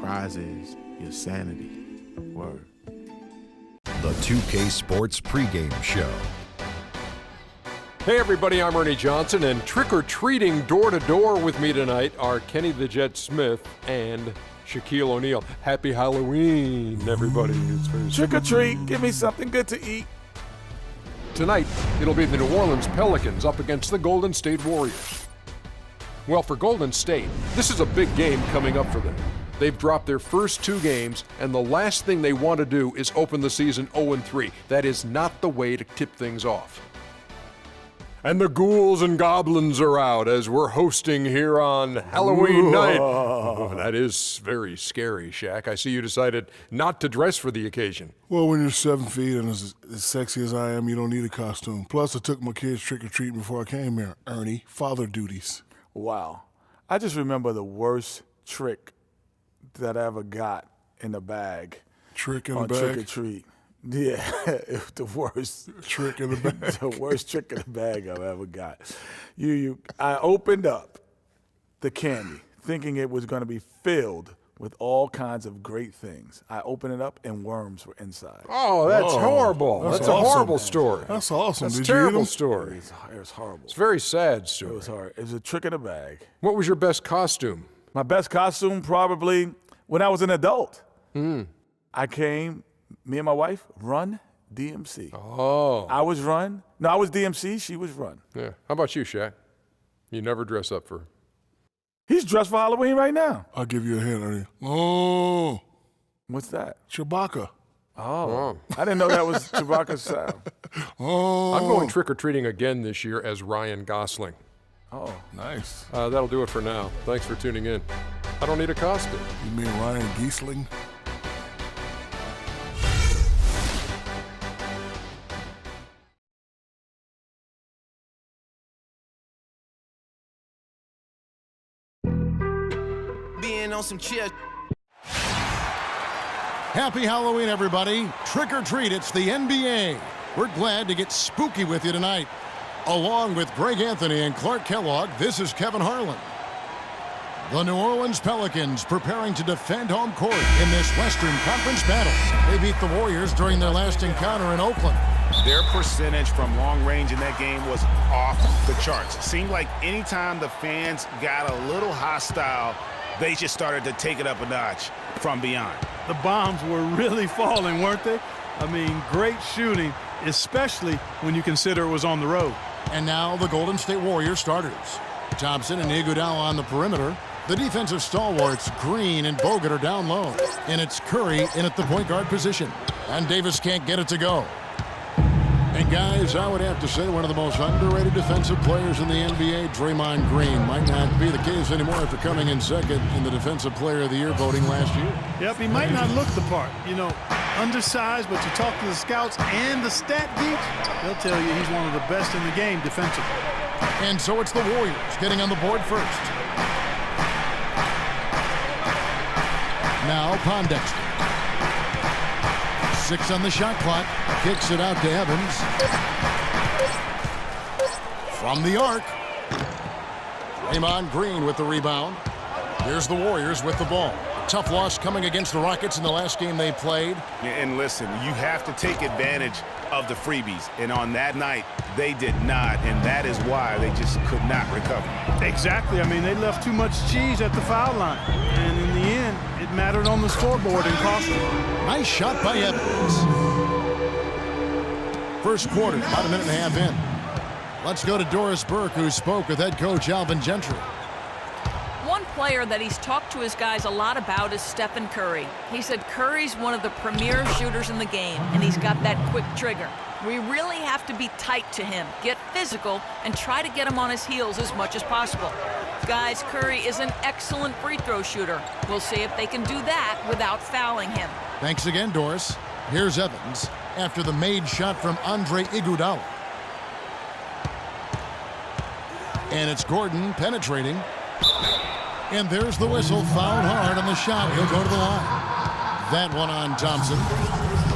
prize is your sanity. Word. The 2K Sports Pregame Show. Hey everybody, I'm Ernie Johnson, and trick-or-treating door-to-door with me tonight are Kenny the Jet Smith and Shaquille O'Neal. Happy Halloween, everybody. Trick or treat, give me something good to eat. Tonight, it'll be the New Orleans Pelicans up against the Golden State Warriors. Well, for Golden State, this is a big game coming up for them. They've dropped their first 2 games, and the last thing they want to do is open the season 0-3. That is not the way to tip things off. And the ghouls and goblins are out as we're hosting here on Halloween night. Oh, that is very scary, Shaq. I see you decided not to dress for the occasion. Well, when you're 7 feet and as sexy as I am, you don't need a costume. Plus, I took my kids trick-or-treating before I came here. Ernie, father duties. Wow. I just remember the worst trick that I ever got in the bag. Trick in the on bag? Trick or treat. Yeah, it was the worst trick in the bag. The worst trick in the bag I've ever got. I opened up the candy thinking it was going to be filled with all kinds of great things. I opened it up and worms were inside. Oh, that's horrible. That's a awesome. horrible story. That's awesome. That's a Did you eat terrible 'em? story. It was horrible. It's a very sad story. It was hard. It was a trick in the bag. What was your best costume? My best costume probably when I was an adult. I came, me and my wife, Run DMC. Oh. I was Run. No, I was DMC. She was Run. Yeah. How about you, Shaq? You never dress up for... He's dressed for Halloween right now. I'll give you a hint, Ernie. Oh. What's that? Chewbacca. Oh. I didn't know that was Chewbacca's sound. Oh. I'm going trick-or-treating again this year as Ryan Gosling. Oh. Nice. That'll do it for now. Thanks for tuning in. I don't need a costume. You mean Ryan Giesling? Being on some chill. Happy Halloween, everybody. Trick or treat, it's the NBA. We're glad to get spooky with you tonight. Along with Greg Anthony and Clark Kellogg, this is Kevin Harlan. The New Orleans Pelicans preparing to defend home court in this Western Conference battle. They beat the Warriors during their last encounter in Oakland. Their percentage from long range in that game was off the charts. Seemed like anytime the fans got a little hostile, they just started to take it up a notch from beyond. The bombs were really falling, weren't they? I mean, great shooting, especially when you consider it was on the road. And now the Golden State Warriors starters. Thompson and Iguodala on the perimeter. The defensive stalwarts, Green and Bogut, are down low. And it's Curry in at the point guard position. And Davis can't get it to go. And guys, I would have to say one of the most underrated defensive players in the NBA, Draymond Green, might not be the case anymore after coming in second in the Defensive Player of the Year voting last year. Yep, he might not look the part. You know, undersized, but you talk to the scouts and the stat geeks, they'll tell you he's one of the best in the game defensively. And so it's the Warriors getting on the board first. Now Pondexter. 6 on the shot clock. Kicks it out to Evans. From the arc. Draymond Green with the rebound. Here's the Warriors with the ball. Tough loss coming against the Rockets in the last game they played. And listen, you have to take advantage of the freebies. And on that night, they did not. And that is why they just could not recover. Exactly. I mean, they left too much cheese at the foul line. And in the end, it mattered on the scoreboard and cost them. Nice shot by Evans. First quarter, about a minute and a half in. Let's go to Doris Burke, who spoke with head coach Alvin Gentry. One player that he's talked to his guys a lot about is Stephen Curry. He said Curry's one of the premier shooters in the game, and he's got that quick trigger. We really have to be tight to him, get physical, and try to get him on his heels as much as possible. Guys, Curry is an excellent free throw shooter. We'll see if they can do that without fouling him. Thanks again, Doris. Here's Evans after the made shot from Andre Iguodala. And it's Gordon penetrating. And there's the whistle, fouled hard on the shot. He'll go to the line. That one on Thompson.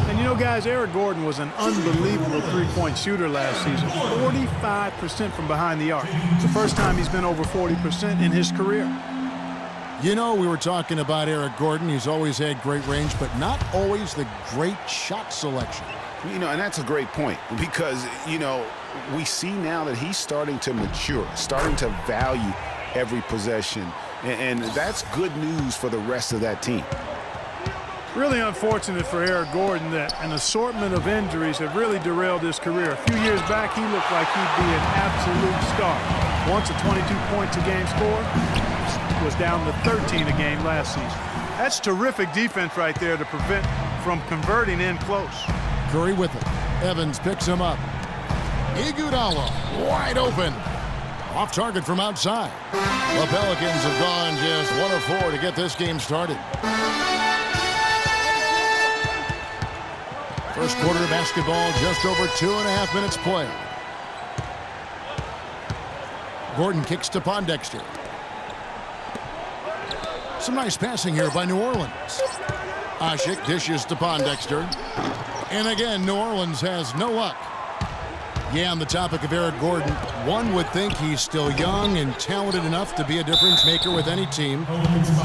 And you know, guys, Eric Gordon was an unbelievable three-point shooter last season. 45% from behind the arc. It's the first time he's been over 40% in his career. You know, we were talking about Eric Gordon. He's always had great range, but not always the great shot selection. You know, and that's a great point because, you know, we see now that he's starting to mature, starting to value every possession, and that's good news for the rest of that team. Really unfortunate for Eric Gordon that an assortment of injuries have really derailed his career. A few years back, he looked like he'd be an absolute star. Once a 22 points a game score, was down to 13 a game last season. That's terrific defense right there to prevent from converting in close. Curry with it. Evans picks him up. Iguodala wide open. Off target from outside. The Pelicans have gone just 1 of 4 to get this game started. First quarter of basketball, just over 2.5 minutes played. Gordon kicks to Pondexter. Some nice passing here by New Orleans. Ashik dishes to Pondexter. And again, New Orleans has no luck. Yeah, on the topic of Eric Gordon, one would think he's still young and talented enough to be a difference maker with any team.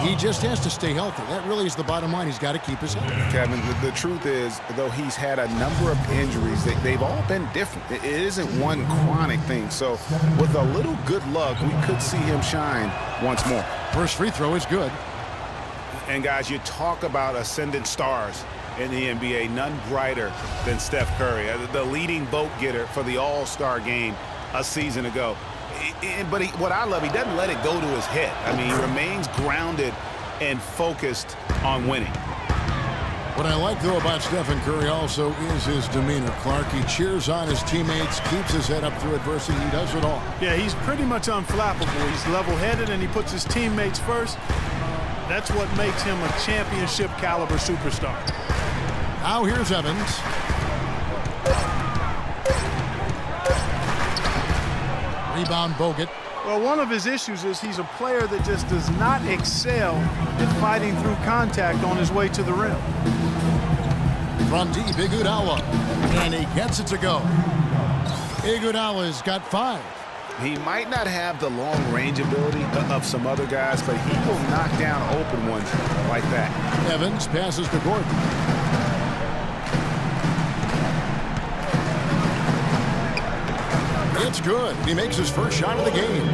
He just has to stay healthy. That really is the bottom line. He's got to keep his health. Kevin, the truth is, though he's had a number of injuries, they've all been different. It isn't one chronic thing. So with a little good luck, we could see him shine once more. First free throw is good. And guys, you talk about ascendant stars in the NBA, none brighter than Steph Curry, the leading vote getter for the All-Star game a season ago. But what I love, he doesn't let it go to his head. I mean, he remains grounded and focused on winning. What I like, though, about Stephen Curry also is his demeanor. Clark, he cheers on his teammates, keeps his head up through adversity. He does it all. Yeah, he's pretty much unflappable. He's level-headed, and he puts his teammates first. That's what makes him a championship-caliber superstar. Now here's Evans. Rebound Bogut. Well, one of his issues is he's a player that just does not excel at fighting through contact on his way to the rim. From deep, Iguodala. And he gets it to go. Iguodala's got 5. He might not have the long-range ability of some other guys, but he will knock down open ones like that. Evans passes to Gordon. It's good. He makes his first shot of the game.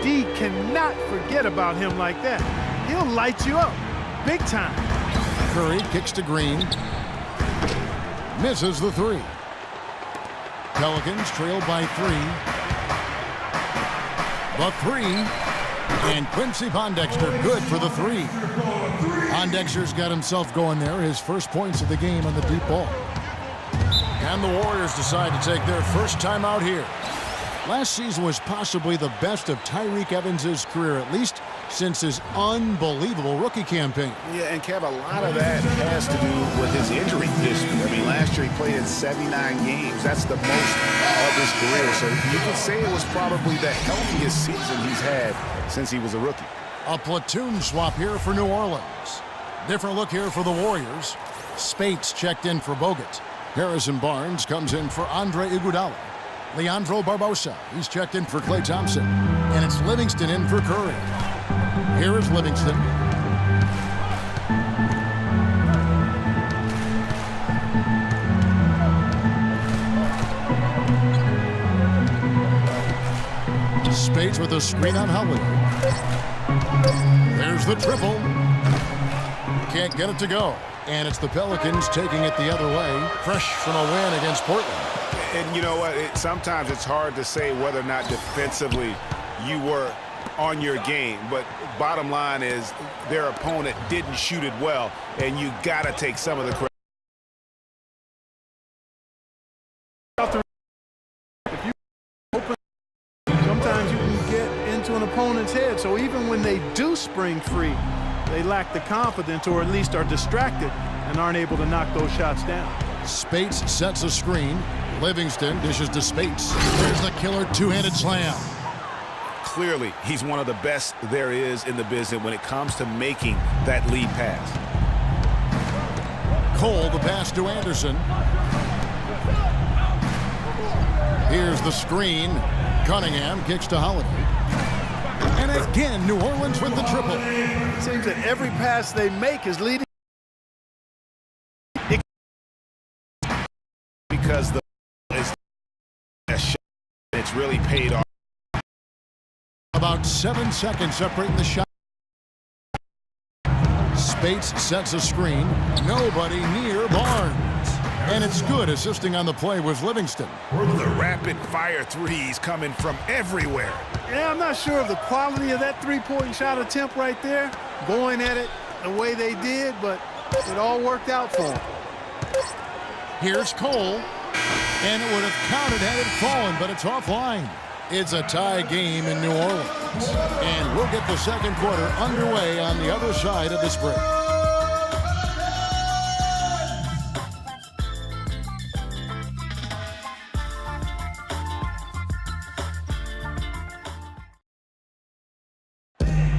D cannot forget about him like that. He'll light you up big time. Curry kicks to Green. Misses the 3. Pelicans trail by 3. The 3. And Quincy Pondexter good for the 3. Pondexter's got himself going there. His first points of the game on the deep ball. And the Warriors decide to take their first time out here. Last season was possibly the best of Tyreke Evans' career, at least since his unbelievable rookie campaign. Yeah, and Kev, a lot of that has to do with his injury history. I mean, last year he played in 79 games. That's the most of his career. So you could say it was probably the healthiest season he's had since he was a rookie. A platoon swap here for New Orleans. Different look here for the Warriors. Spates checked in for Bogut. Harrison Barnes comes in for Andre Iguodala. Leandro Barbosa, he's checked in for Klay Thompson. And it's Livingston in for Curry. Here is Livingston. Spates with a screen on Howard. There's the triple. Can't get it to go. And it's the Pelicans taking it the other way, fresh from a win against Portland. And you know what? Sometimes it's hard to say whether or not defensively you were on your game. But bottom line is their opponent didn't shoot it well, and you got to take some of the credit. If you open, sometimes you can get into an opponent's head. So even when they do spring free, they lack the confidence or at least are distracted and aren't able to knock those shots down. Spates sets a screen. Livingston dishes to Spates. There's the killer two-handed slam. Clearly, he's one of the best there is in the business when it comes to making that lead pass. Cole, the pass to Anderson. Here's the screen. Cunningham kicks to Holiday. And again, New Orleans with the triple. It seems that every pass they make is leading. Because it's really paid off. About 7 seconds separating the shot. Spates sets a screen. Nobody near Barnes. And it's good. Assisting on the play was Livingston. The rapid-fire threes coming from everywhere. Yeah, I'm not sure of the quality of that three-point shot attempt right there, going at it the way they did, but it all worked out for them. Here's Cole, and it would have counted had it fallen, but it's offline. It's a tie game in New Orleans, and we'll get the second quarter underway on the other side of this break.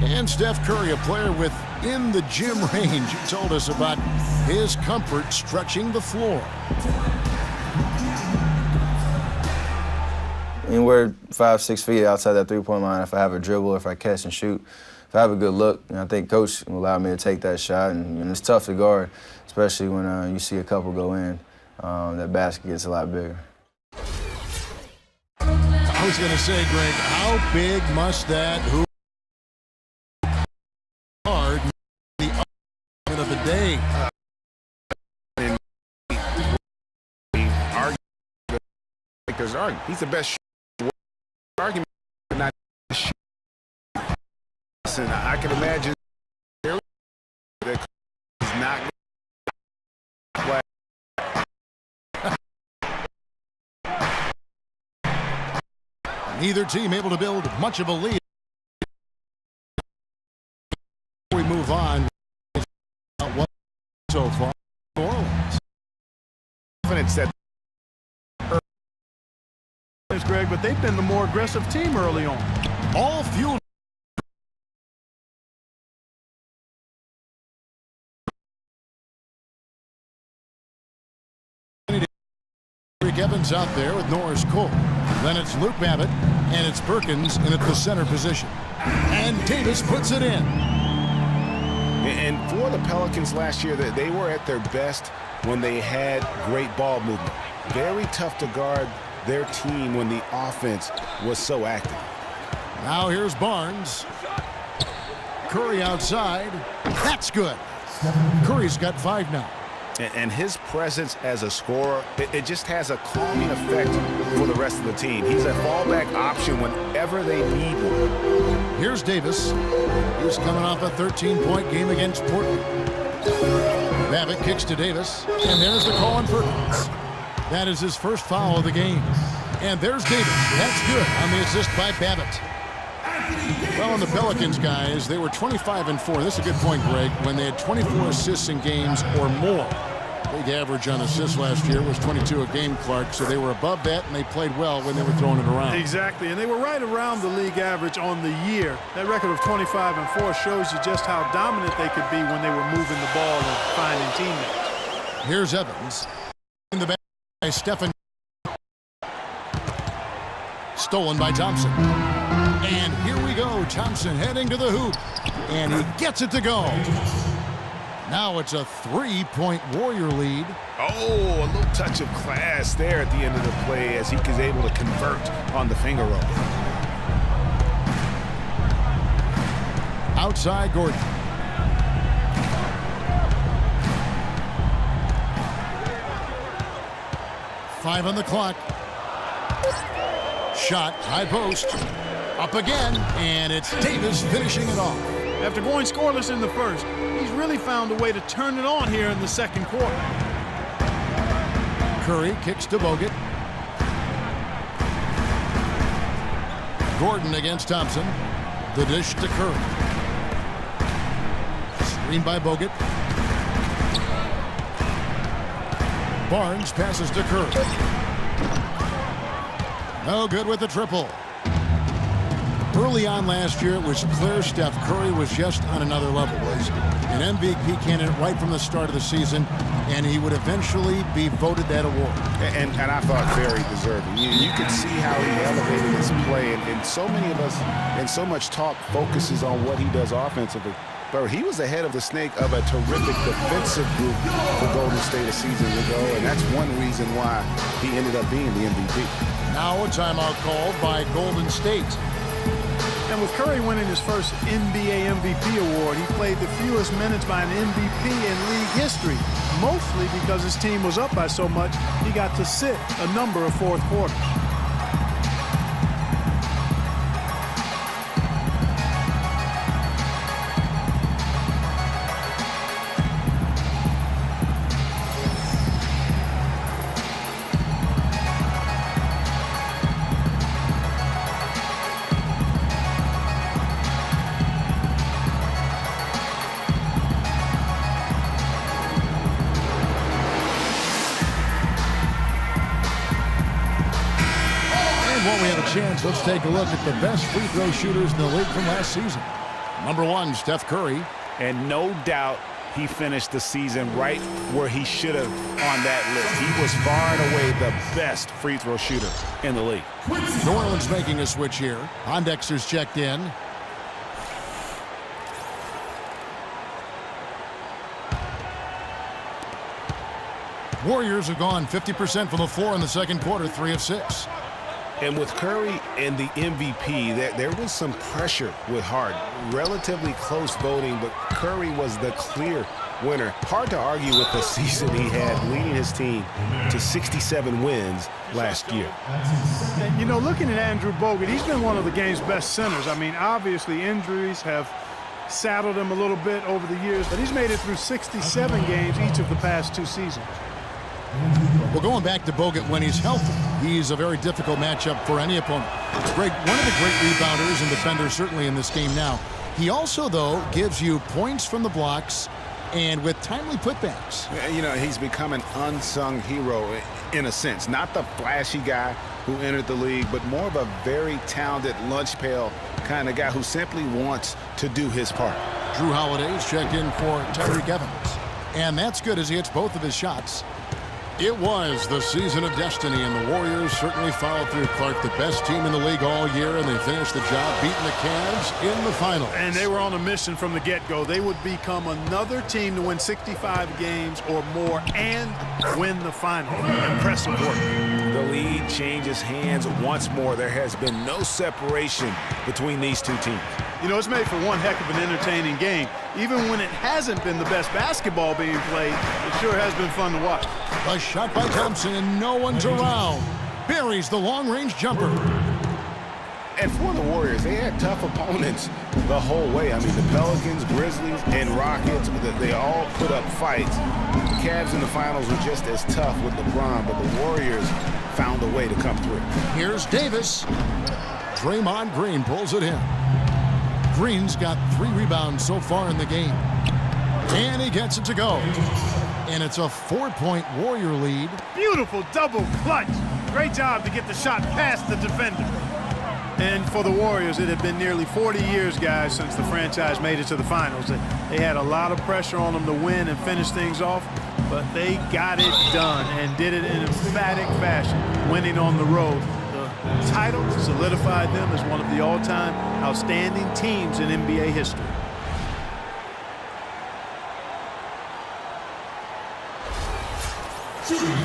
And Steph Curry, a player within the gym range, told us about his comfort stretching the floor. Anywhere 5-6 feet outside that three-point line, if I have a dribble, if I catch and shoot, if I have a good look, I think Coach will allow me to take that shot. And it's tough to guard, especially when you see a couple go in. That basket gets a lot bigger. I was going to say, Greg, how big must that hoop guard the argument of the day? He's the best argument. Not listen, I can imagine that he's not. Neither team able to build much of a lead. We move on. So far, New Orleans. Confidence that. Greg, but they've been the more aggressive team early on. All fueled. Evans out there with Norris Cole. Then it's Luke Babbitt, and it's Perkins in at the center position. And Davis puts it in. And for the Pelicans last year, they were at their best when they had great ball movement. Very tough to guard their team when the offense was so active. Now here's Barnes. Curry outside. That's good. Curry's got 5 now. And his presence as a scorer, it just has a calming effect for the rest of the team. He's a fallback option whenever they need one. Here's Davis. He's coming off a 13-point game against Portland. Babbitt kicks to Davis, and there's the call on Perkins. That is his first foul of the game. And there's Davis. That's good on the assist by Babbitt. Well, on the Pelicans, guys, they were 25-4. This is a good point, Greg. When they had 24 assists in games or more. Big average on assists last year was 22 a game, Clark. So they were above that, and they played well when they were throwing it around. Exactly, and they were right around the league average on the year. That record of 25-4 shows you just how dominant they could be when they were moving the ball and finding teammates. Here's Evans. In the back by Stephen. Stolen by Thompson. And here we go. Thompson heading to the hoop. And he gets it to go. Now it's a 3-point Warrior lead. Oh, a little touch of class there at the end of the play as he was able to convert on the finger roll. Outside Gordon. Five on the clock. Shot, high post. Up again, and it's Davis finishing it off. After going scoreless in the first, he's really found a way to turn it on here in the second quarter. Curry kicks to Bogut. Gordon against Thompson. The dish to Curry. Screen by Bogut. Barnes passes to Curry. No good with the triple. Early on last year, it was clear Steph Curry was just on another level. Was an MVP candidate right from the start of the season, and he would eventually be voted that award. And I thought very deserving. You can see how he elevated his play, and so many of us, and so much talk focuses on what he does offensively. But he was ahead of the snake of a terrific defensive group for Golden State a season ago, and that's one reason why he ended up being the MVP. Now a timeout called by Golden State. And with Curry winning his first NBA MVP award, he played the fewest minutes by an MVP in league history, mostly because his team was up by so much he got to sit a number of fourth quarters. Let's take a look at the best free throw shooters in the league from last season. Number 1, Steph Curry. And no doubt he finished the season right where he should have on that list. He was far and away the best free throw shooter in the league. New Orleans making a switch here. Pondexter's checked in. Warriors have gone 50% from the floor in the second quarter, 3 of 6. And with Curry and the MVP, there was some pressure with Harden. Relatively close voting, but Curry was the clear winner. Hard to argue with the season he had, leading his team to 67 wins last year. And, you know, looking at Andrew Bogut, he's been one of the game's best centers. I mean, obviously injuries have saddled him a little bit over the years, but he's made it through 67 games each of the past 2 seasons. Well, going back to Bogut when he's healthy, he's a very difficult matchup for any opponent. Greg, one of the great rebounders and defenders certainly in this game now. He also, though, gives you points from the blocks and with timely putbacks. You know, he's become an unsung hero in a sense. Not the flashy guy who entered the league, but more of a very talented lunch pail kind of guy who simply wants to do his part. Drew Holiday's checked in for Tyreek Evans. And that's good as he hits both of his shots. It was the season of destiny, and the Warriors certainly followed through. Clark, the best team in the league all year, and they finished the job beating the Cavs in the finals. And they were on a mission from the get-go. They would become another team to win 65 games or more and win the final. Impressive work. The lead changes hands once more. There has been no separation between these two teams. You know, it's made for one heck of an entertaining game. Even when it hasn't been the best basketball being played, it sure has been fun to watch. A shot by Thompson, and no one's around. Buries the long-range jumper. And for the Warriors, they had tough opponents the whole way. I mean, the Pelicans, Grizzlies, and Rockets, they all put up fights. The Cavs in the finals were just as tough with LeBron, but the Warriors found a way to come through. Here's Davis. Draymond Green pulls it in. Green's got 3 rebounds so far in the game. And he gets it to go. And it's a 4-point Warrior lead. Beautiful double clutch. Great job to get the shot past the defender. And for the Warriors, it had been nearly 40 years, guys, since the franchise made it to the finals. They had a lot of pressure on them to win and finish things off, but they got it done and did it in emphatic fashion, winning on the road. The title solidified them as one of the all-time outstanding teams in NBA history.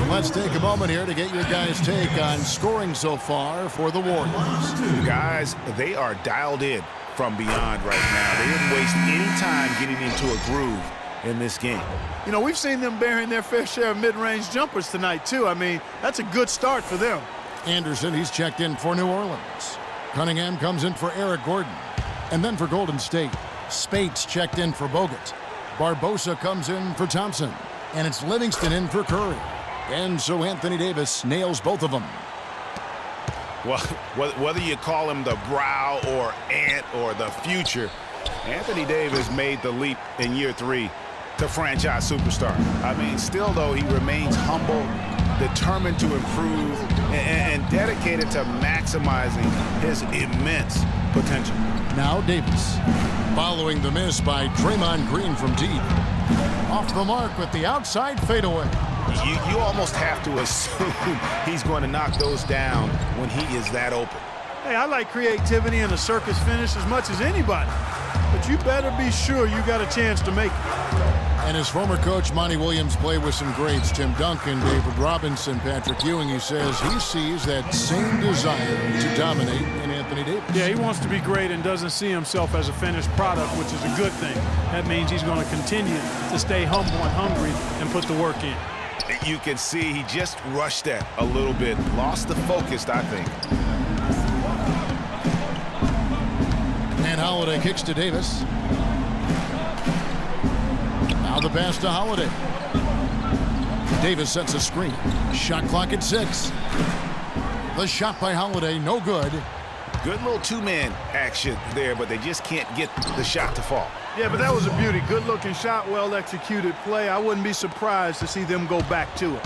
Let's take a moment here to get your guys' take on scoring so far for the Warriors. Guys, they are dialed in from beyond right now. They didn't waste any time getting into a groove in this game. You know, we've seen them bearing their fair share of mid-range jumpers tonight, too. I mean, that's a good start for them. Anderson, he's checked in for New Orleans. Cunningham comes in for Eric Gordon. And then for Golden State, Spates checked in for Bogut. Barbosa comes in for Thompson. And it's Livingston in for Curry. And so Anthony Davis nails both of them. Well, whether you call him the brow or ant or the future, Anthony Davis made the leap in year 3 to franchise superstar. I mean, still, though, he remains humble, determined to improve, and dedicated to maximizing his immense potential. Now Davis, following the miss by Draymond Green from deep. Off the mark with the outside fadeaway. You almost have to assume he's going to knock those down when he is that open. Hey, I like creativity and a circus finish as much as anybody. But you better be sure you got a chance to make it. And his former coach, Monty Williams, played with some greats. Tim Duncan, David Robinson, Patrick Ewing. He says he sees that same desire to dominate in Anthony Davis. Yeah, he wants to be great and doesn't see himself as a finished product, which is a good thing. That means he's going to continue to stay humble and hungry and put the work in. You can see he just rushed that a little bit. Lost the focus, I think. And Holiday kicks to Davis. Now the pass to Holiday. Davis sets a screen. Shot clock at 6. The shot by Holiday, no good. Good little two-man action there, but they just can't get the shot to fall. Yeah, but that was a beauty. Good-looking shot, well-executed play. I wouldn't be surprised to see them go back to it.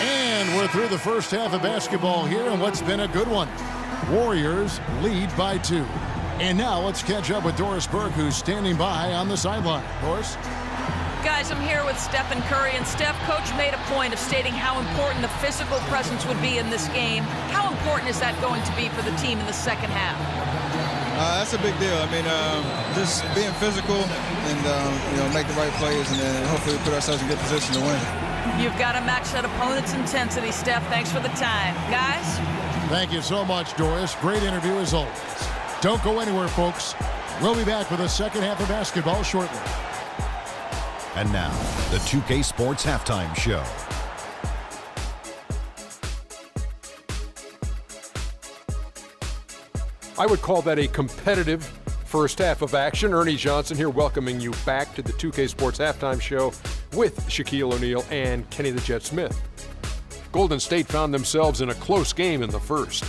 And we're through the first half of basketball here, and what's been a good one. Warriors lead by 2. And now let's catch up with Doris Burke, who's standing by on the sideline. Doris? Guys, I'm here with Stephen Curry, and Steph, Coach made a point of stating how important the physical presence would be in this game. How important is that going to be for the team in the second half? That's a big deal. I mean, just being physical and, make the right plays, and then hopefully put ourselves in good position to win. You've got to match that opponent's intensity, Steph. Thanks for the time. Guys? Thank you so much, Doris. Great interview as always. Don't go anywhere, folks. We'll be back with the second half of basketball shortly. And now, the 2K Sports Halftime Show. I would call that a competitive first half of action. Ernie Johnson here welcoming you back to the 2K Sports Halftime Show with Shaquille O'Neal and Kenny the Jet Smith. Golden State found themselves in a close game in the first.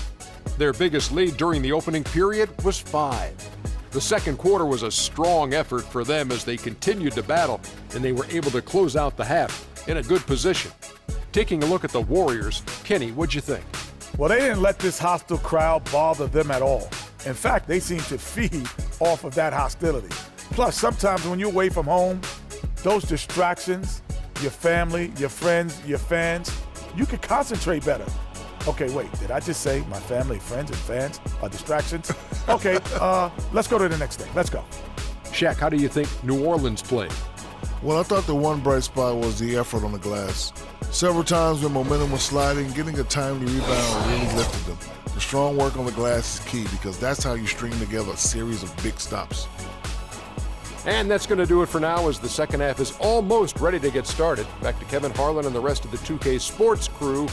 Their biggest lead during the opening period was 5. The second quarter was a strong effort for them as they continued to battle, and they were able to close out the half in a good position. Taking a look at the Warriors, Kenny, what'd you think? Well, they didn't let this hostile crowd bother them at all. In fact, they seem to feed off of that hostility. Plus, sometimes when you're away from home, those distractions, your family, your friends, your fans, you can concentrate better. Okay, wait, did I just say my family, friends, and fans are distractions? Okay, let's go to the next thing. Let's go. Shaq, how do you think New Orleans played? Well, I thought the one bright spot was the effort on the glass. Several times when momentum was sliding, getting a timely rebound really lifted them. The strong work on the glass is key because that's how you string together a series of big stops. And that's going to do it for now as the second half is almost ready to get started. Back to Kevin Harlan and the rest of the 2K Sports crew.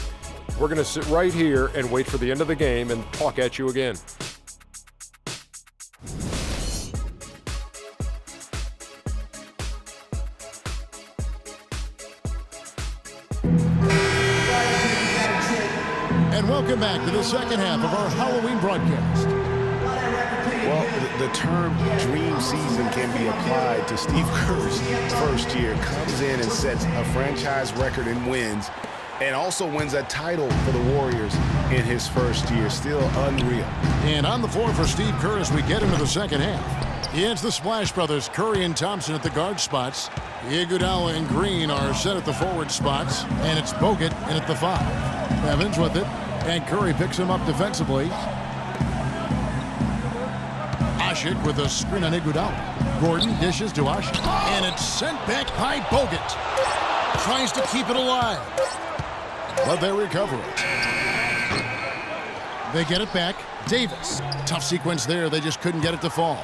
We're going to sit right here and wait for the end of the game and talk at you again. And welcome back to the second half of our Halloween broadcast. Well, the term dream season can be applied to Steve Kerr's first year. Comes in and sets a franchise record in wins and also wins a title for the Warriors in his first year. Still unreal. And on the floor for Steve Kerr as we get into the second half. It's the Splash Brothers, Curry and Thompson at the guard spots. Iguodala and Green are set at the forward spots. And it's Bogut in at the 5. Evans with it. And Curry picks him up defensively. Asik with a screen on Iguodala. Gordon dishes to Asik. And it's sent back by Bogut. Tries to keep it alive. But they recover it. They get it back. Davis. Tough sequence there. They just couldn't get it to fall.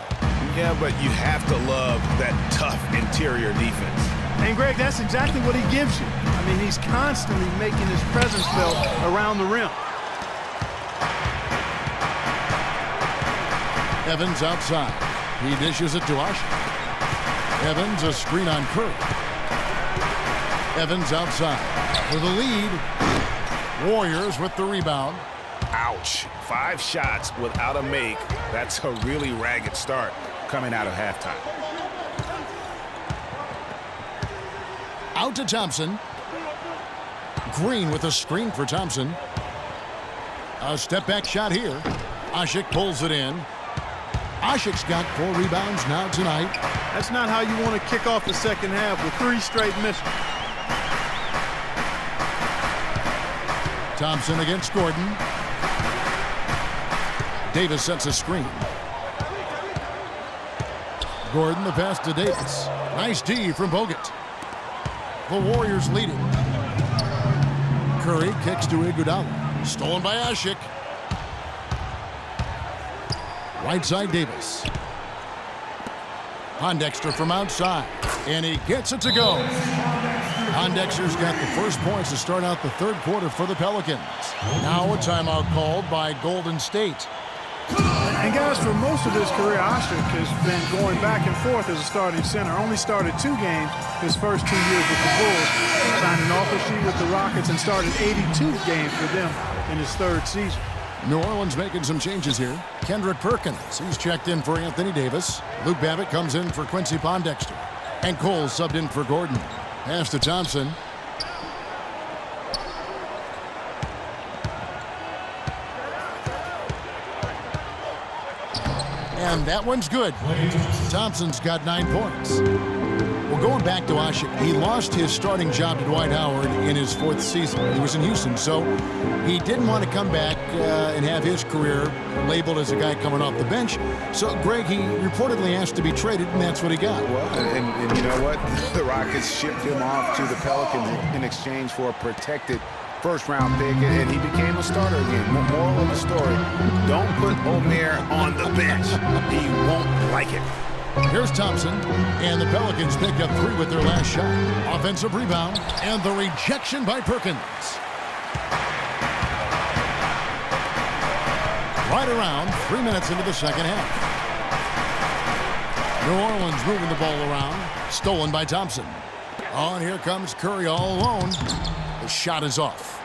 Yeah, but you have to love that tough interior defense. And, Greg, that's exactly what he gives you. I mean, he's constantly making his presence felt around the rim. Evans outside. He dishes it to Asik. Evans, a screen on Curry. Evans outside. For the lead. Warriors with the rebound. Ouch. 5 shots without a make. That's a really ragged start coming out of halftime. Out to Thompson. Green with a screen for Thompson. A step-back shot here. Asik pulls it in. Asik's got 4 rebounds now tonight. That's not how you want to kick off the second half with 3 straight misses. Thompson against Gordon. Davis sets a screen. Gordon the pass to Davis. Nice D from Bogut. The Warriors leading. Curry kicks to Iguodala. Stolen by Asik. Right side Davis. Pondexter from outside. And he gets it to go. Pondexter's got the first points to start out the third quarter for the Pelicans. Now a timeout called by Golden State. And guys, for most of his career, Asik has been going back and forth as a starting center. Only started 2 games his first 2 years with the Bulls. Signed an offer sheet with the Rockets and started 82 games for them in his 3rd season. New Orleans making some changes here. Kendrick Perkins, he's checked in for Anthony Davis. Luke Babbitt comes in for Quincy Pondexter. And Cole subbed in for Gordon. Pass to Thompson. And that one's good. Thompson's got 9 points. Well, going back to Asik, he lost his starting job to Dwight Howard in his 4th season. He was in Houston, so he didn't want to come back and have his career labeled as a guy coming off the bench. So, Greg, he reportedly asked to be traded, and that's what he got. Well, and you know what? The Rockets shipped him off to the Pelicans in exchange for a protected first-round pick, and he became a starter again. Moral of the story, don't put Omer on the bench. He won't like it. Here's Thompson, and the Pelicans pick up 3 with their last shot. Offensive rebound, and the rejection by Perkins. Right around 3 minutes into the second half. New Orleans moving the ball around. Stolen by Thompson. Oh, and here comes Curry all alone. The shot is off.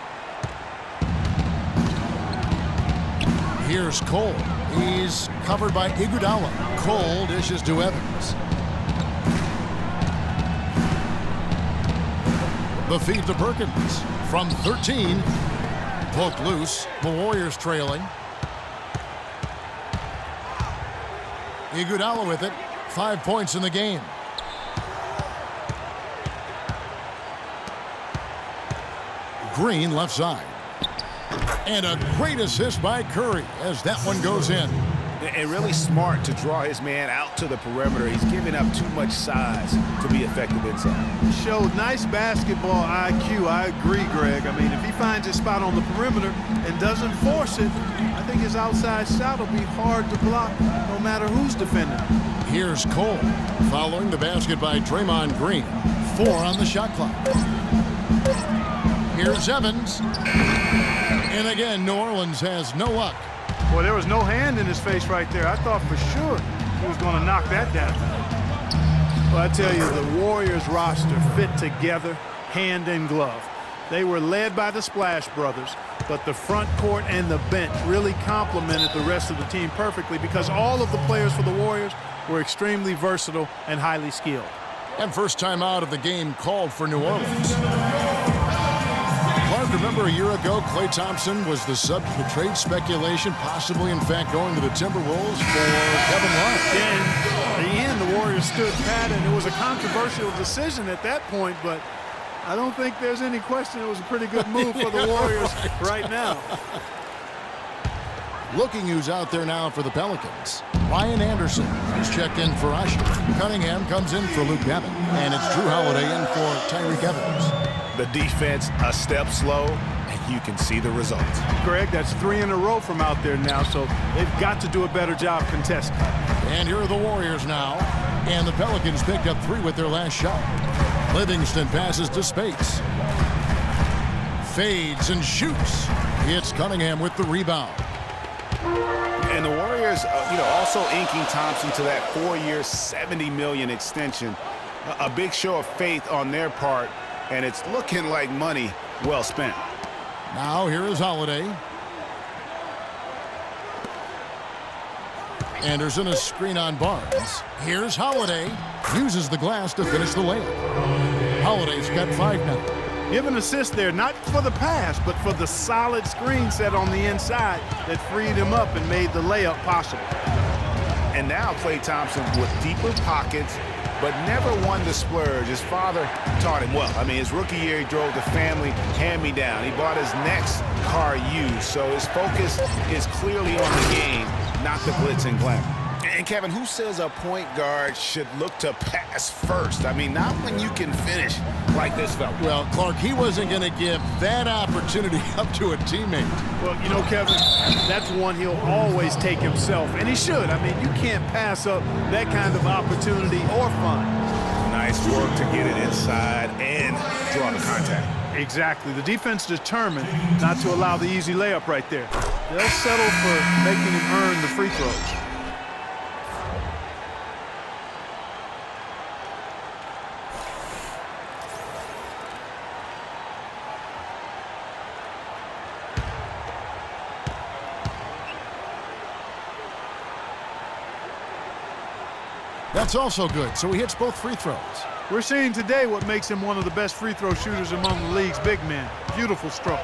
Here's Cole. He's covered by Iguodala. Cole dishes to Evans. The feed to Perkins. From 13. Poked loose. The Warriors trailing. Iguodala with it. 5 points in the game. Green left side. And a great assist by Curry as that one goes in. And really smart to draw his man out to the perimeter. He's giving up too much size to be effective inside. Showed nice basketball IQ. I agree, Greg. I mean, if he finds his spot on the perimeter and doesn't force it, I think his outside shot will be hard to block no matter who's defending. Here's Cole following the basket by Draymond Green. 4 on the shot clock. Here's Evans. And again, New Orleans has no luck. Well, there was no hand in his face right there. I thought for sure he was going to knock that down. Well, I tell you, the Warriors roster fit together, hand in glove. They were led by the Splash Brothers, but the front court and the bench really complemented the rest of the team perfectly because all of the players for the Warriors were extremely versatile and highly skilled. And first time out of the game called for New Orleans. Clark, remember a year ago, Klay Thompson was the subject of trade speculation, possibly, in fact, going to the Timberwolves for Kevin Love. And in the end, the Warriors stood pat, and it was a controversial decision at that point, but I don't think there's any question it was a pretty good move for the Warriors right now. Looking who's out there now for the Pelicans. Ryan Anderson is checked in for Asik. Cunningham comes in for Luke Babbitt. And it's Drew Holiday in for Tyreke Evans. The defense a step slow, and you can see the results. Greg, that's 3 in a row from out there now, so they've got to do a better job contesting. And here are the Warriors now. And the Pelicans picked up 3 with their last shot. Livingston passes to Spates. Fades and shoots. It's Cunningham with the rebound. And the Warriors, also inking Thompson to that 4-year, $70 million extension. A big show of faith on their part, and it's looking like money well spent. Now here is Holiday. Anderson a screen on Barnes. Here's Holiday. Uses the glass to finish the layup. Holiday's got 5 now. Give an assist there, not for the pass, but for the solid screen set on the inside that freed him up and made the layup possible. And now Klay Thompson with deeper pockets, but never one to splurge. His father taught him well. I mean, his rookie year, he drove the family hand-me-down. He bought his next car used, so his focus is clearly on the game, not the glitz and glamour. And Kevin, who says a point guard should look to pass first? I mean, not when you can finish like this fella. Well, Clark, he wasn't going to give that opportunity up to a teammate. Well, you know, Kevin, that's one he'll always take himself, and he should. I mean, you can't pass up that kind of opportunity or fun. Nice work to get it inside and draw the contact. Exactly. The defense determined not to allow the easy layup right there. They'll settle for making him earn the free throws. That's also good, so he hits both free throws. We're seeing today what makes him one of the best free throw shooters among the league's big men. Beautiful stroke.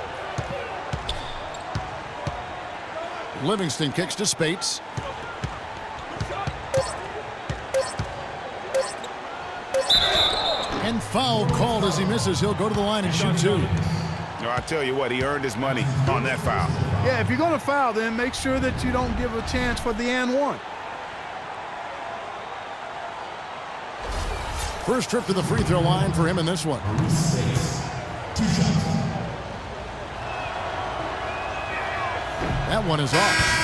Livingston kicks to Spates. And foul called as he misses. He'll go to the line and shoot 2. I tell you what, he earned his money on that foul. Yeah, if you're going to foul, then make sure that you don't give a chance for the and one. First trip to the free throw line for him in this one. That one is off.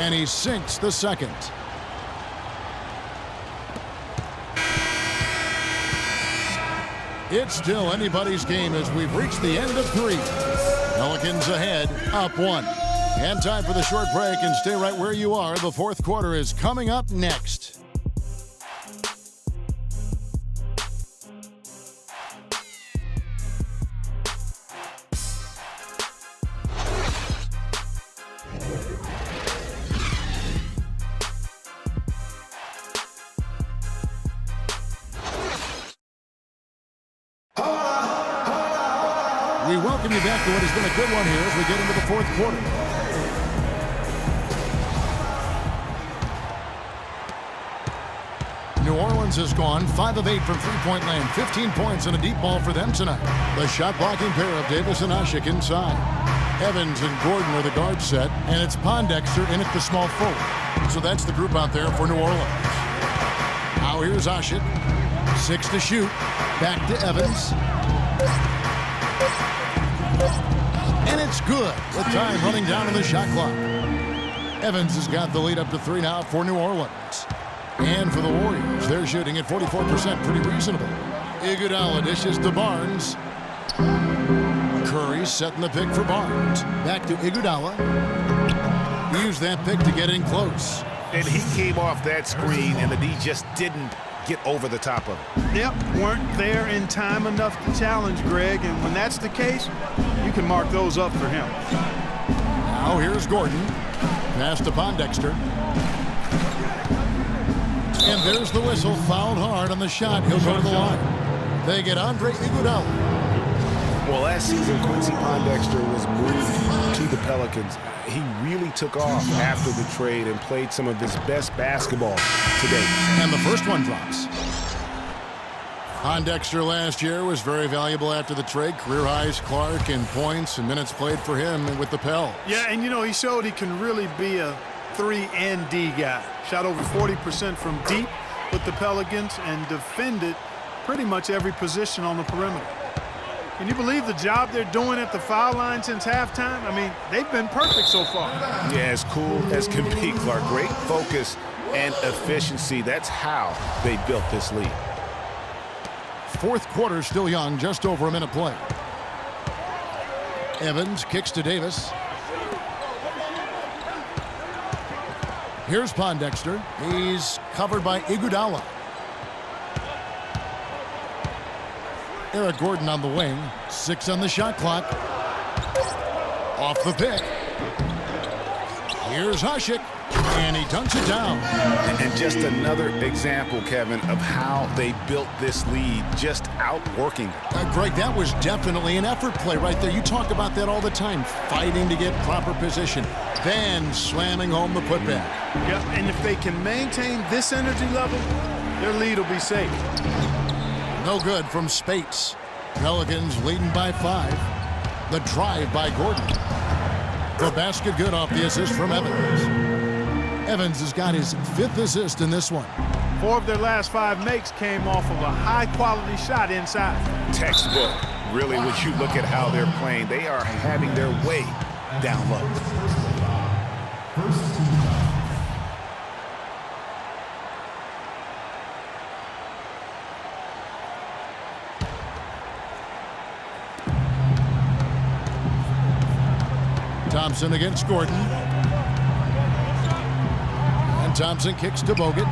And he sinks the second. It's still anybody's game as we've reached the end of 3. Pelicans ahead, up 1. And time for the short break, and stay right where you are. The fourth quarter is coming up next. We welcome you back to what has been a good one here as we get into the fourth quarter. New Orleans has gone 5 of 8 from three-point land, 15 points and a deep ball for them tonight. The shot-blocking pair of Davis and Ashik inside. Evans and Gordon are the guard set, and it's Pondexter in at the small forward. So that's the group out there for New Orleans. Now here's Ashik. 6 to shoot. Back to Evans. And it's good with time running down on the shot clock. Evans has got the lead up to 3 now for New Orleans. And for the Warriors, they're shooting at 44%, pretty reasonable. Iguodala dishes to Barnes. Curry setting the pick for Barnes. Back to Iguodala. Use that pick to get in close. And he came off that screen, and the D just didn't get over the top of it. Yep, weren't there in time enough to challenge Greg, and when that's the case, you can mark those up for him. Now here's Gordon. Pass to Pondexter. And there's the whistle. Fouled hard on the shot. He'll go to the line. They get Andre Iguodala. Well, last season, Quincy Pondexter was moved to the Pelicans. He really took off after the trade and played some of his best basketball today. And the first one drops. Pondexter last year was very valuable after the trade. Career highs, Clark, in points and minutes played for him with the Pels. Yeah, and you know, he showed he can really be a 3 and D guy. Shot over 40% from deep with the Pelicans and defended pretty much every position on the perimeter. Can you believe the job they're doing at the foul line since halftime? I mean, they've been perfect so far. Yeah, as cool as can be, Clark. Great focus and efficiency. That's how they built this lead. Fourth quarter still young, just over a minute play. Evans kicks to Davis. Here's Pondexter. He's covered by Iguodala. Eric Gordon on the wing. 6 on the shot clock. Off the pick. Here's Hasek, and he dunks it down. And just another example, Kevin, of how they built this lead, just outworking it. Greg, that was definitely an effort play right there. You talk about that all the time, fighting to get proper position, then slamming home the putback. Yep, and if they can maintain this energy level, their lead will be safe. No good from Spates. Pelicans leading by 5. The drive by Gordon. The basket good off the assist from Evans. Evans has got his 5th assist in this one. 4 of their last 5 makes came off of a high-quality shot inside. Textbook. Really, when you look at how they're playing, they are having their way down low. Thompson against Gordon. And Thompson kicks to Bogut.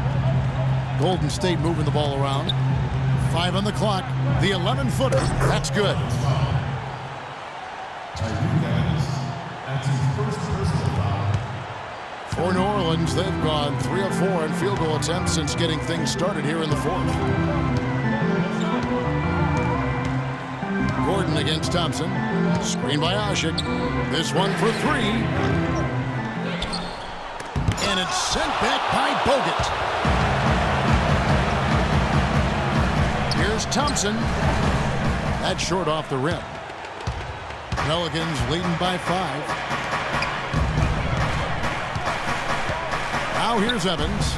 Golden State moving the ball around. 5 on the clock. The 11-footer. That's good. For New Orleans, they've gone 3 of 4 in field goal attempts since getting things started here in the 4th. Gordon against Thompson. Screen by Hasek. This one for 3. And it's sent back by Bogut. Here's Thompson. That's short off the rim. Pelicans leading by 5. Now here's Evans.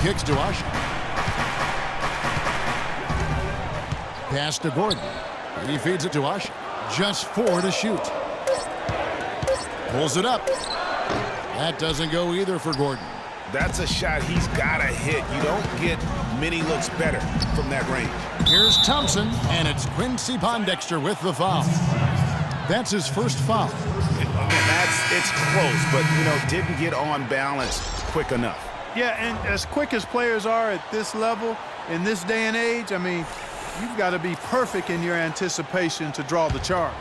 Kicks to Hasek. Pass to Gordon. He feeds it to Hasek. Just 4 to shoot. Pulls it up. That doesn't go either for Gordon. That's a shot he's got to hit. You don't get many looks better from that range. Here's Thompson, and it's Quincy Pondexter with the foul. That's his first foul. It's close, but, didn't get on balance quick enough. Yeah, and as quick as players are at this level, in this day and age, I mean, you've got to be perfect in your anticipation to draw the charge.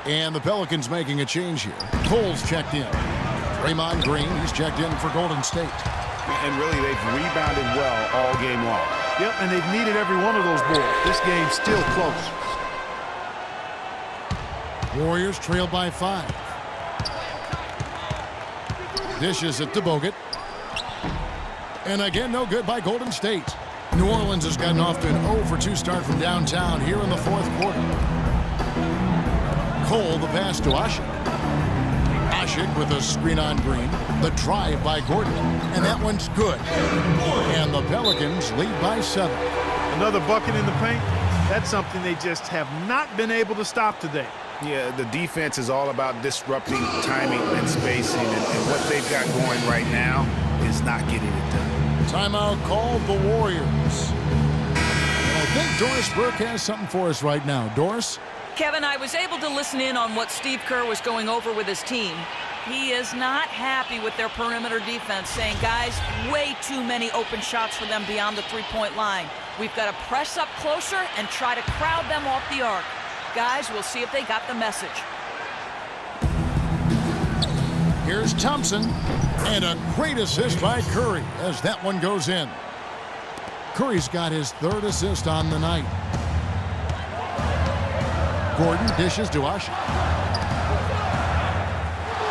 And the Pelicans making a change here. Cole's checked in. Draymond Green, he's checked in for Golden State. And really, they've rebounded well all game long. Yep, and they've needed every one of those boards. This game's still close. Warriors trail by 5. Dishes it to Bogut. And again, no good by Golden State. New Orleans has gotten off to an 0-for-2 start from downtown here in the 4th quarter. Cole, the pass to Hasek. Hasek with a screen on Green. The drive by Gordon. And that one's good. And the Pelicans lead by 7. Another bucket in the paint. That's something they just have not been able to stop today. Yeah, the defense is all about disrupting timing and spacing. And what they've got going right now is not getting it done. Timeout called the Warriors. And I think Doris Burke has something for us right now. Doris? Kevin, I was able to listen in on what Steve Kerr was going over with his team. He is not happy with their perimeter defense, saying, guys, way too many open shots for them beyond the three-point line. We've got to press up closer and try to crowd them off the arc. Guys, we'll see if they got the message. Here's Thompson, and a great assist by Curry as that one goes in. Curry's got his 3rd assist on the night. Gordon dishes to Hasek.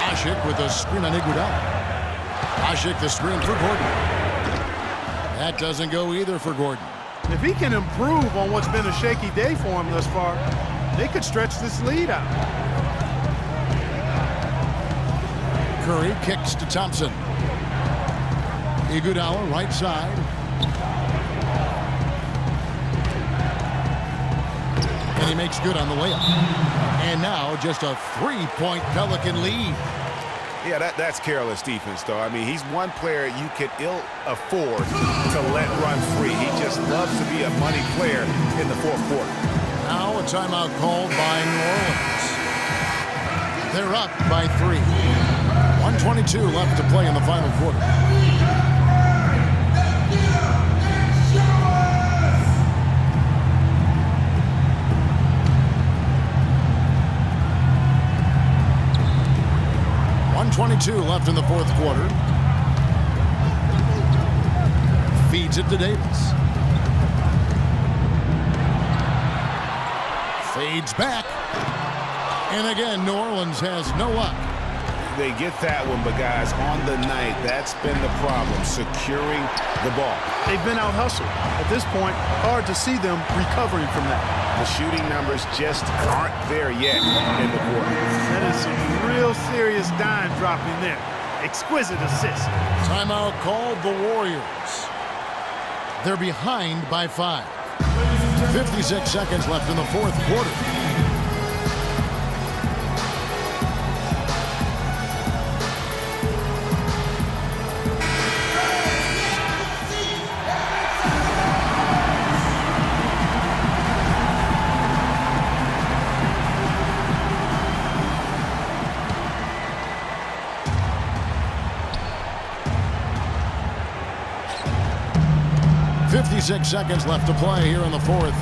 Hasek with a screen on Iguodala. Hasek the screen for Gordon. That doesn't go either for Gordon. If he can improve on what's been a shaky day for him thus far, they could stretch this lead out. Curry kicks to Thompson. Iguodala right side. And he makes good on the layup. And now just a 3-point Pelican lead. Yeah, that's careless defense, though. I mean, he's one player you could ill afford to let run free. He just loves to be a money player in the 4th quarter. Now a timeout called by New Orleans. They're up by 3. 1:22 left to play in the final quarter. 2:22 left in the fourth quarter. Feeds it to Davis. Fades back. And again, New Orleans has no luck. They get that one, but guys, on the night, that's been the problem, securing the ball. They've been out-hustled. At this point, hard to see them recovering from that. The shooting numbers just aren't there yet in the quarter. That is some real serious dime dropping there. Exquisite assist. Timeout called the Warriors. They're behind by 5. 56 seconds left in the fourth quarter. Six seconds left to play here in the fourth.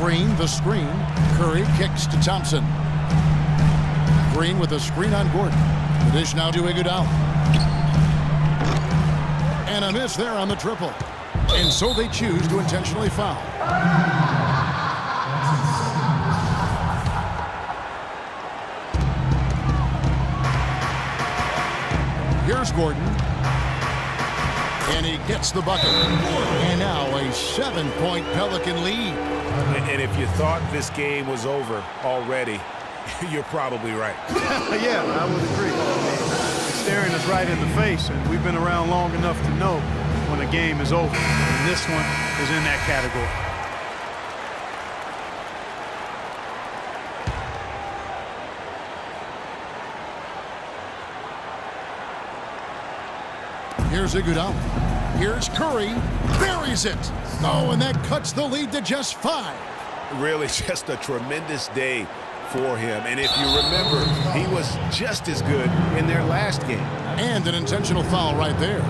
Green, the screen. Curry kicks to Thompson. Green with a screen on Gordon. The dish now to Iguodala. And a miss there on the triple. And so they choose to intentionally foul. Here's Gordon. And he gets the bucket. And now a 7-point Pelican lead. And if you thought this game was over already, you're probably right. Yeah, I would agree. It's staring us right in the face, and we've been around long enough to know when a game is over. And this one is in that category. Here's Iguodala. Here's Curry. Buries it. Oh, and that cuts the lead to just 5. Really just a tremendous day for him. And if you remember, he was just as good in their last game. And an intentional foul right there.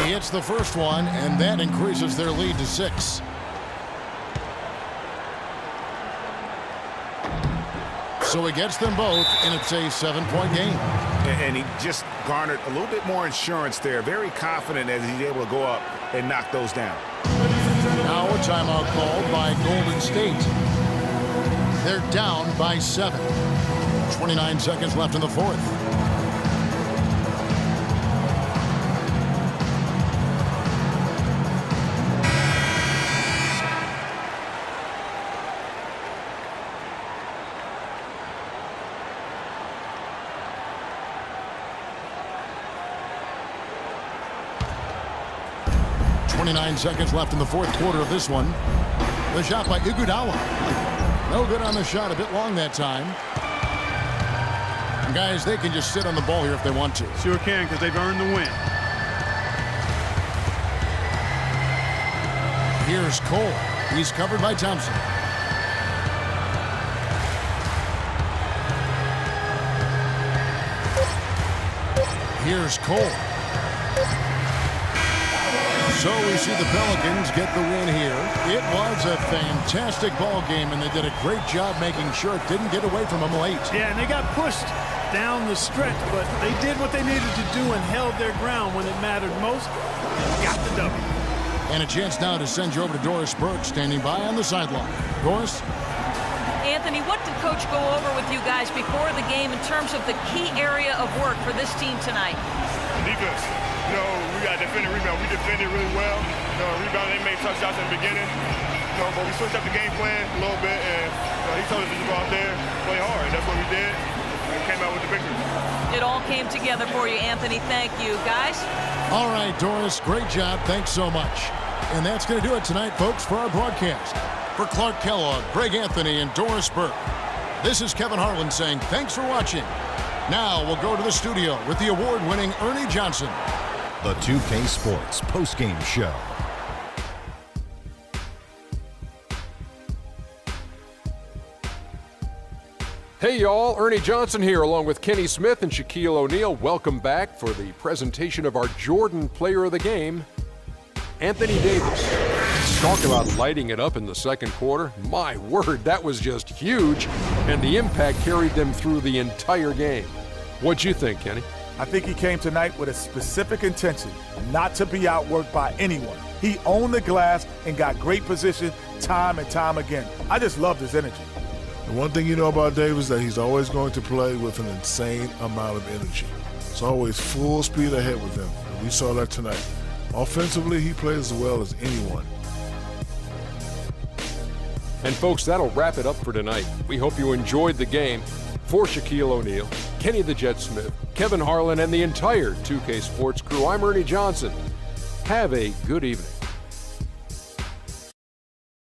He hits the first one, and that increases their lead to 6. So he gets them both, and it's a 7-point game. And he just garnered a little bit more insurance there. Very confident as he's able to go up and knock those down. Now a timeout called by Golden State. They're down by 7. 29 seconds left in the fourth. Seconds left in the fourth quarter of this one. The shot by Iguodala. No good on the shot, a bit long that time. And guys, they can just sit on the ball here if they want to. Sure can, because they've earned the win. Here's Cole. He's covered by Thompson. Here's Cole. So we see the Pelicans get the win here. It was a fantastic ball game, and they did a great job making sure it didn't get away from them late. Yeah, and they got pushed down the stretch, but they did what they needed to do and held their ground when it mattered most and got the W. And a chance now to send you over to Doris Burke, standing by on the sideline. Doris? Anthony, what did Coach go over with you guys before the game in terms of the key area of work for this team tonight? Defense. You know, we got defending rebound. We defended really well. You know, rebound, they made tough shots in the beginning. You know, but we switched up the game plan a little bit, and he told us to just go out there, play hard. That's what we did, and came out with the victory. It all came together for you, Anthony. Thank you, guys. All right, Doris, great job. Thanks so much. And that's going to do it tonight, folks, for our broadcast. For Clark Kellogg, Greg Anthony, and Doris Burke, this is Kevin Harlan saying thanks for watching. Now we'll go to the studio with the award-winning Ernie Johnson. The 2K Sports postgame show. Hey y'all, Ernie Johnson here along with Kenny Smith and Shaquille O'Neal. Welcome back for the presentation of our Jordan Player of the Game, Anthony Davis. Talk about lighting it up in the second quarter. My word, that was just huge, and the impact carried them through the entire game. What'd you think, Kenny? I think he came tonight with a specific intention, not to be outworked by anyone. He owned the glass and got great position time and time again. I just loved his energy. The one thing you know about Davis is that he's always going to play with an insane amount of energy. It's always full speed ahead with him, and we saw that tonight. Offensively, he plays as well as anyone. And folks, that'll wrap it up for tonight. We hope you enjoyed the game. For Shaquille O'Neal, Kenny the Jet Smith, Kevin Harlan, and the entire 2K Sports crew, I'm Ernie Johnson. Have a good evening.